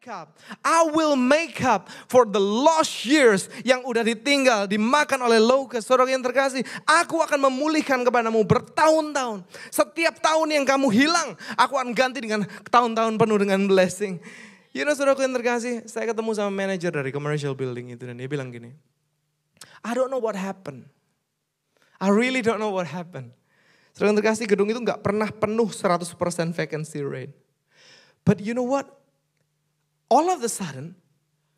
up. I will make up for the lost years yang udah ditinggal, dimakan oleh locust. Saudara yang terkasih, aku akan memulihkan kepadamu bertahun-tahun. Setiap tahun yang kamu hilang, aku akan ganti dengan tahun-tahun penuh dengan blessing. You know, saudara yang terkasih, saya ketemu sama manajer dari commercial building itu dan dia bilang gini, I don't know what happened. I really don't know what happened. Saudara yang terkasih, gedung itu gak pernah penuh 100% vacancy rate. But you know what? All of a sudden,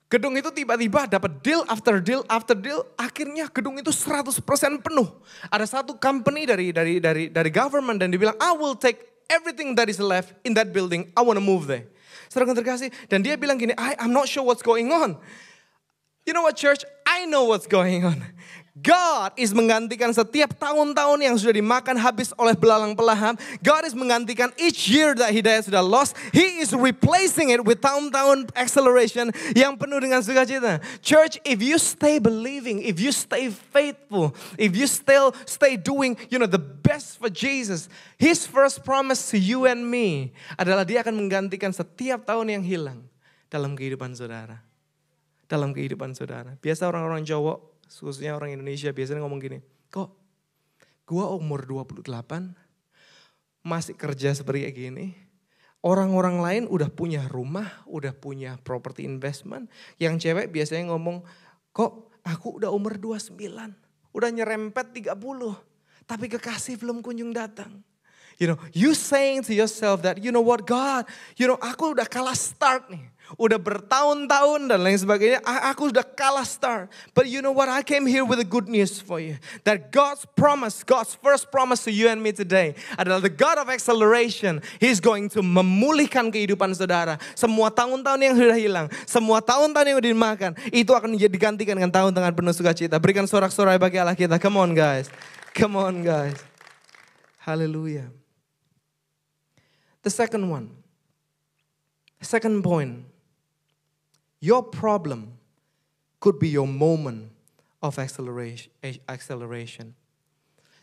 gedung itu tiba-tiba dapat deal after deal after deal. Akhirnya gedung itu 100% penuh. Ada satu company dari government dan dia bilang, I will take everything that is left in that building. I want to move there. Saudara yang terkasih, dan dia bilang gini, I'm not sure what's going on. You know what, church? I know what's going on. God is menggantikan setiap tahun-tahun yang sudah dimakan habis oleh belalang pelahap. God is menggantikan each year that hidayah sudah lost. He is replacing it with tahun-tahun acceleration yang penuh dengan sukacita. Church, if you stay believing, if you stay faithful, if you still stay doing, the best for Jesus, His first promise to you and me adalah Dia akan menggantikan setiap tahun yang hilang dalam kehidupan saudara. Dalam kehidupan saudara. Biasa orang-orang Jawa, khususnya orang Indonesia biasanya ngomong gini, kok gua umur 28 masih kerja seperti kayak gini. Orang-orang lain udah punya rumah, udah punya property investment. Yang cewek biasanya ngomong, kok aku udah umur 29, udah nyerempet 30, tapi kekasih belum kunjung datang. You saying to yourself that, you know what God, aku udah kalah start nih. Udah bertahun-tahun dan lain sebagainya, aku udah kalah start. But you know what, I came here with a good news for you. That God's promise, God's first promise to you and me today adalah the God of acceleration. He's going to memulihkan kehidupan saudara. Semua tahun-tahun yang sudah hilang, semua tahun-tahun yang sudah dimakan, itu akan digantikan dengan tahun-tahun penuh sukacita. Berikan sorak-sorai bagi Allah kita. Come on guys. Come on guys. Hallelujah. The second one. Second point. Your problem could be your moment of acceleration.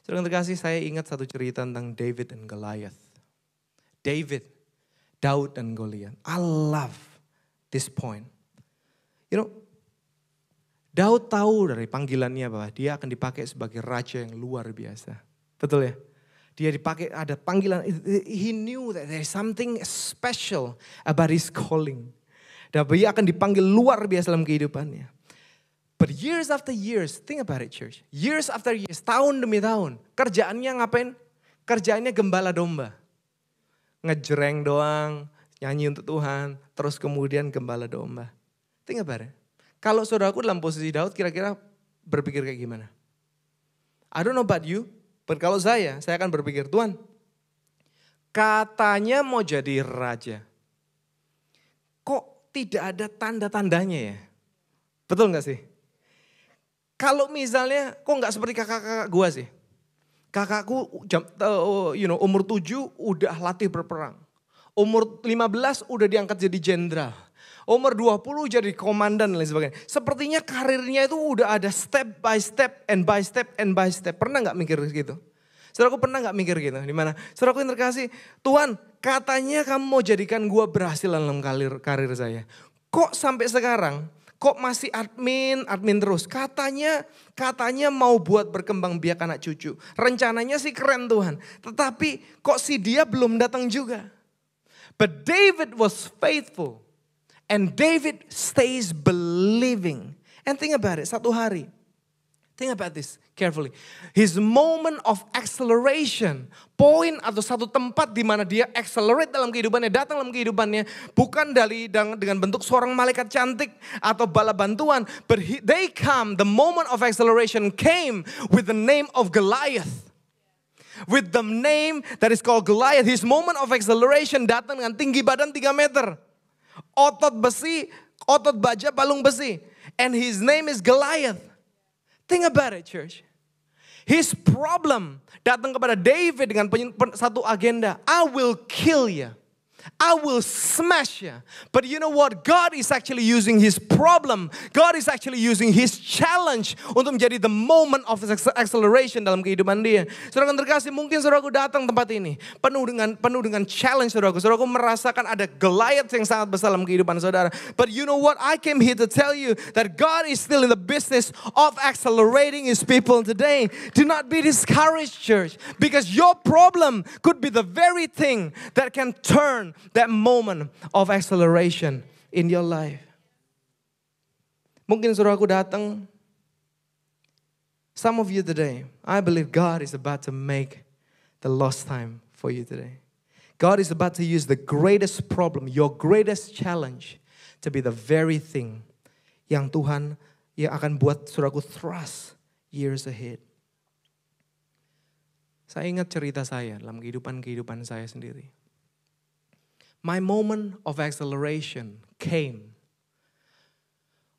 Saudara yang terkasih, saya ingat satu cerita tentang David dan Goliath. Daud dan Goliath. I love this point. Daud tahu dari panggilannya bahwa dia akan dipakai sebagai raja yang luar biasa. Betul ya? Dia dipakai, ada panggilan. He knew that there is something special about his calling. Dan dia akan dipanggil luar biasa dalam kehidupannya. But years after years, think about it church. Years after years, tahun demi tahun. Kerjaannya ngapain? Kerjaannya gembala domba. Ngejreng doang, nyanyi untuk Tuhan. Terus kemudian gembala domba. Think about it. Kalau saudaraku dalam posisi Daud, kira-kira berpikir kayak gimana? I don't know about you, but kalau saya akan berpikir, Tuhan, katanya mau jadi raja. Kok tidak ada tanda-tandanya ya? Betul gak sih? Kalau misalnya, kok gak seperti kakak-kakak gue sih? Kakakku umur 7 udah latih berperang. Umur 15 udah diangkat jadi jenderal. Umur 20 jadi komandan dan lain sebagainya. Sepertinya karirnya itu udah ada step by step and by step and by step. Pernah gak mikir gitu? Saudaraku pernah gak mikir gitu? Dimana? Saudaraku yang terkasih, Tuhan katanya kamu mau jadikan gue berhasil dalam karir saya. Kok sampai sekarang, kok masih admin terus? Katanya mau buat berkembang biak anak cucu. Rencananya sih keren Tuhan. Tetapi kok si dia belum datang juga. But David was faithful. And David stays believing. And think about it, satu hari. Think about this carefully. His moment of acceleration, poin atau satu tempat di mana dia accelerate dalam kehidupannya, datang dalam kehidupannya, bukan dengan bentuk seorang malaikat cantik atau bala bantuan, but the moment of acceleration came with the name of Goliath. With the name that is called Goliath, his moment of acceleration datang dengan tinggi badan 3 meter. Otot besi, otot baja, palung besi. And his name is Goliath. Think about it church. His problem datang kepada David dengan satu agenda. I will kill you. I will smash you. But you know what? God is actually using his problem. God is actually using his challenge untuk menjadi the moment of acceleration dalam kehidupan dia. Saudara terkasih, mungkin saudaraku datang tempat ini penuh dengan challenge saudaraku. Saudaraku merasakan ada Goliath yang sangat besar dalam kehidupan saudara. But you know what? I came here to tell you that God is still in the business of accelerating his people today. Do not be discouraged, church, because your problem could be the very thing that can turn that moment of acceleration in your life. Mungkin saudaraku datang, some of you today, I believe God is about to make the lost time for you today. God is about to use the greatest problem, your greatest challenge, to be the very thing yang Tuhan yang akan buat saudaraku thrust years ahead. Saya ingat cerita saya dalam kehidupan saya sendiri. My moment of acceleration came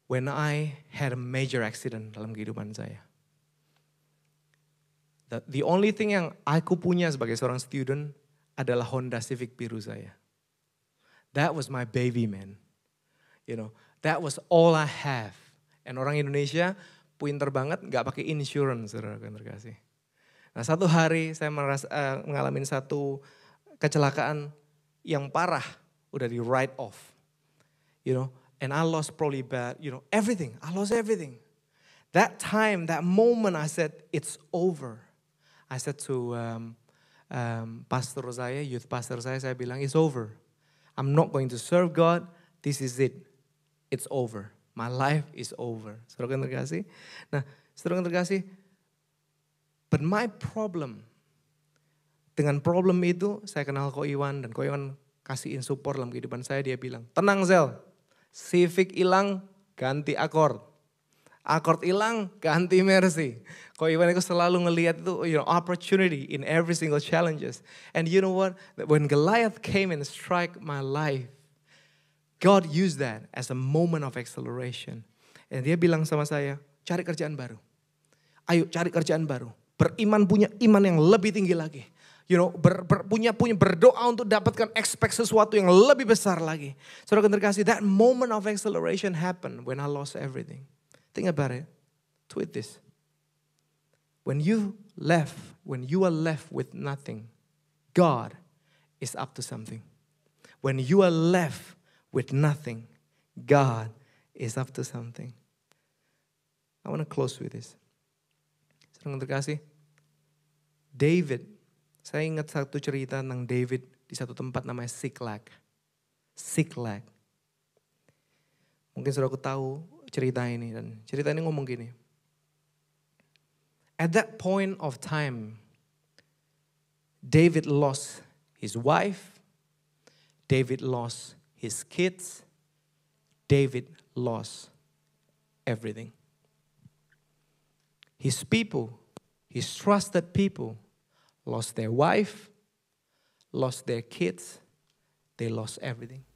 when I had a major accident dalam kehidupan saya. The only thing yang aku punya sebagai seorang student adalah Honda Civic biru saya. That was my baby, man. You know, that was all I have. And orang Indonesia pinter banget, gak pakai insurance, saudara yang terkasih. Nah, satu hari saya mengalami satu kecelakaan yang parah, udah di write off, you know, and I lost probably everything. I lost everything. That time, that moment, I said, it's over. I said to pastor saya, youth pastor saya bilang, it's over. I'm not going to serve God. This is it. It's over. My life is over. Saudara yang terkasih. Nah, saudara yang terkasih, but my problem, dengan problem itu, saya kenal Ko Iwan, dan Ko Iwan kasihin support dalam kehidupan saya. Dia bilang, tenang Zel, Civic hilang, ganti Accord. Accord hilang, ganti Mercy. Ko Iwan itu selalu ngelihat itu, opportunity in every single challenges. And you know what? When Goliath came and strike my life, God used that as a moment of acceleration. And dia bilang sama saya, cari kerjaan baru. Ayo cari kerjaan baru. Beriman, punya iman yang lebih tinggi lagi. Berdoa untuk dapatkan expect sesuatu yang lebih besar lagi. Saudara terkasih, that moment of acceleration happened when I lost everything. Think about it. Tweet this. When you are left with nothing, God is up to something. When you are left with nothing, God is up to something. I want to close with this. Saudara terkasih, David, saya ingat satu cerita tentang David di satu tempat namanya Siklag. Siklag. Mungkin saudaraku tahu cerita ini, dan cerita ini ngomong gini. At that point of time, David lost his wife, David lost his kids, David lost everything. His people, his trusted people, lost their wife, lost their kids, they lost everything.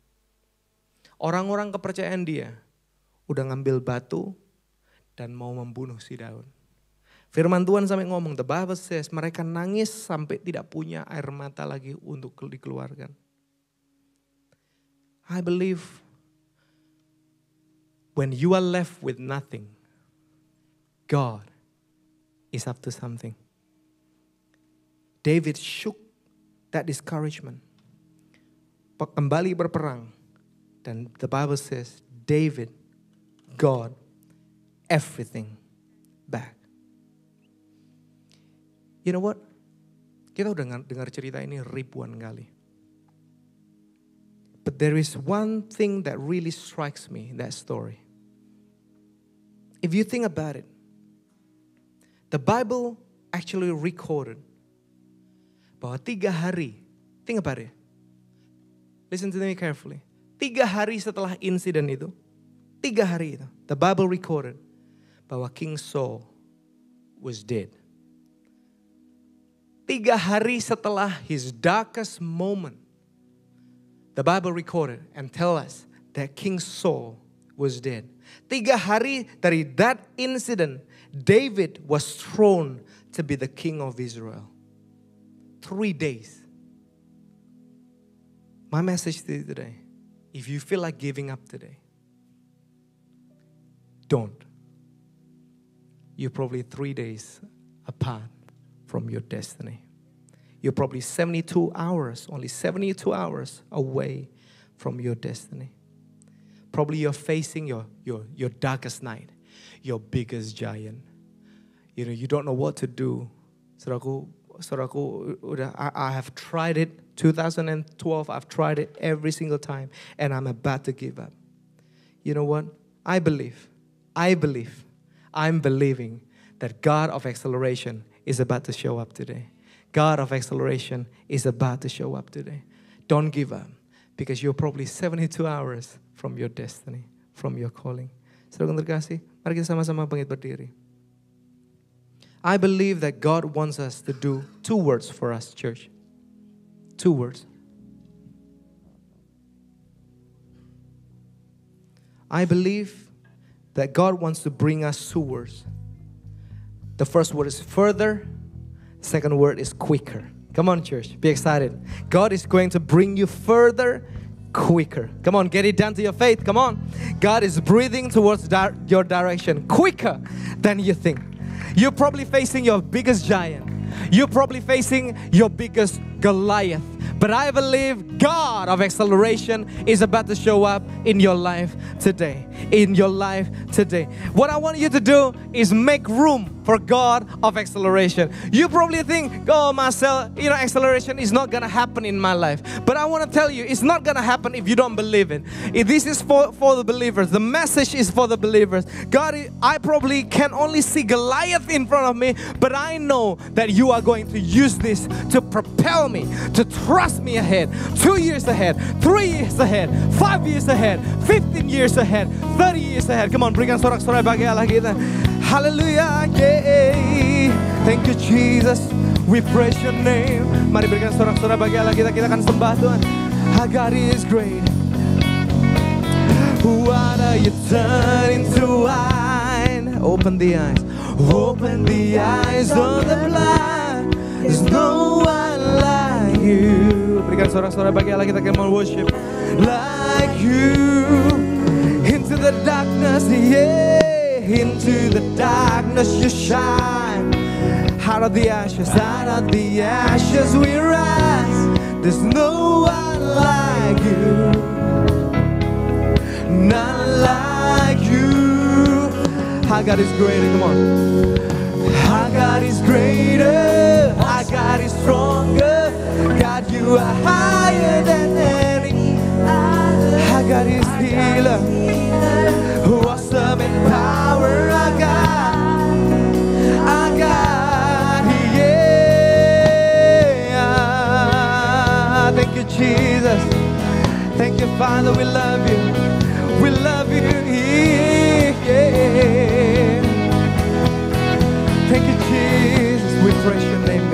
Orang-orang kepercayaan dia udah ngambil batu dan mau membunuh si Daud. Firman Tuhan sampai ngomong, the Bible says, mereka nangis sampai tidak punya air mata lagi untuk dikeluarkan. I believe when you are left with nothing, God is up to something. David shook that discouragement. Kembali berperang. Dan the Bible says, David got everything back. You know what? Kita udah dengar cerita ini ribuan kali. But there is one thing that really strikes me in that story. If you think about it, the Bible actually recorded bahwa 3 hari, think about it. Listen to me carefully. 3 hari setelah insiden itu, 3 hari itu, the Bible recorded bahwa King Saul was dead. 3 hari setelah his darkest moment, the Bible recorded and tell us that King Saul was dead. 3 hari dari that incident, David was thrown to be the king of Israel. 3 days. My message to you today, if you feel like giving up today, don't. You're probably 3 days apart from your destiny. You're probably 72 hours, only 72 hours away from your destiny. Probably you're facing your darkest night, your biggest giant. You know, you don't know what to do. Saudaraku, I have tried it. 2012, I've tried it every single time, and I'm about to give up. You know what? I'm believing that God of acceleration is about to show up today. God of acceleration is about to show up today. Don't give up, because you're probably 72 hours from your destiny, from your calling. Saudara terkasih, mari kita sama-sama bangkit berdiri. I believe that God wants us to do 2 words for us, church. 2 words. I believe that God wants to bring us 2 words. The first word is further. Second word is quicker. Come on, church. Be excited. God is going to bring you further, quicker. Come on, get it down to your faith. Come on. God is breathing towards your direction quicker than you think. You're probably facing your biggest giant. You're probably facing your biggest Goliath. But I believe God of acceleration is about to show up in your life today. In your life today. What I want you to do is make room for God of acceleration. You probably think, oh, Marcel, acceleration is not going to happen in my life. But I want to tell you, it's not going to happen if you don't believe it. This is for the believers. The message is for the believers. God, I probably can only see Goliath in front of me, but I know that you are going to use this to propel me, to thrust me ahead. 2 years ahead, 3 years ahead, 5 years ahead, 15 years ahead, 30 years ahead. Come on, berikan sorak-sorai bagi Allah kita. Hallelujah, yeah. Thank you, Jesus. We praise your name. Mari berikan sorak-sorai bagi Allah kita. Kita akan sembah Tuhan. Our God is great. Water you turn into wine. Open the eyes. Open the eyes of the blind. There's no one like you. Berikan sorak-sorai bagi Allah kita. Come on, worship. Like you. Into the darkness, yeah. Into the darkness you shine. Out of the ashes we rise. There's no one like you. None like you. Our God is greater, come on. Our God is greater. Our God is stronger. God, you are higher than any. Our God is healer. Awesome in power, our God, yeah. Thank you, Jesus. Thank you, Father. We love you. We love you. Yeah. Thank you, Jesus. We praise your name.